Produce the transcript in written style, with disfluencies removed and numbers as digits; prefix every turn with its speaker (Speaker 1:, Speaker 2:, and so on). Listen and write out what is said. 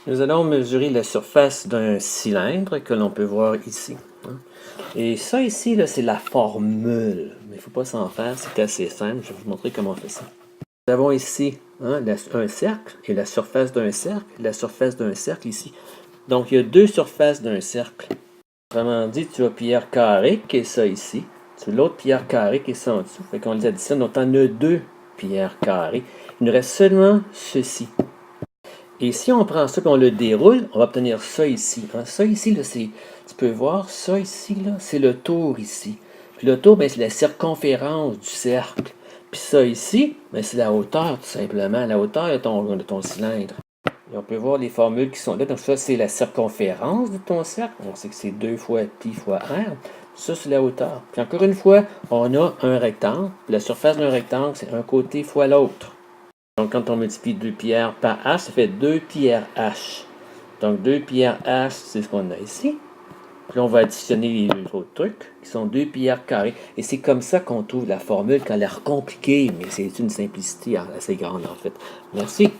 Speaker 1: Nous allons mesurer la surface d'un cylindre que l'on peut voir ici. Et ça ici, c'est la formule. Mais il ne faut pas s'en faire, c'est assez simple. Je vais vous montrer comment on fait ça. Nous avons ici un cercle et la surface d'un cercle, la surface d'un cercle ici. Donc, il y a deux surfaces d'un cercle. Autrement dit, tu as pierre carrée qui est ça ici. Tu as l'autre pierre carrée qui est ça en dessous. Fait qu'on les additionne. Donc, on a deux pierres carrées. Il nous reste seulement ceci. Et si on prend ça et on le déroule, on va obtenir ça ici. Ça ici, là, tu peux voir, ça ici, là, c'est le tour ici. Puis le tour, ben, c'est la circonférence du cercle. Puis ça ici, ben, c'est la hauteur, tout simplement. La hauteur de ton cylindre. Et on peut voir les formules qui sont là. Donc ça, c'est la circonférence de ton cercle. On sait que c'est 2 fois pi fois r. Ça, c'est la hauteur. Puis encore une fois, on a un rectangle. La surface d'un rectangle, c'est un côté fois l'autre. Donc, quand on multiplie 2 pi r par h, ça fait 2 pi r h. Donc, 2 pi r h, c'est ce qu'on a ici. Puis là, on va additionner les deux autres trucs, qui sont 2 pi r carré. Et c'est comme ça qu'on trouve la formule qui a l'air compliquée, mais c'est une simplicité assez grande, en fait. Merci.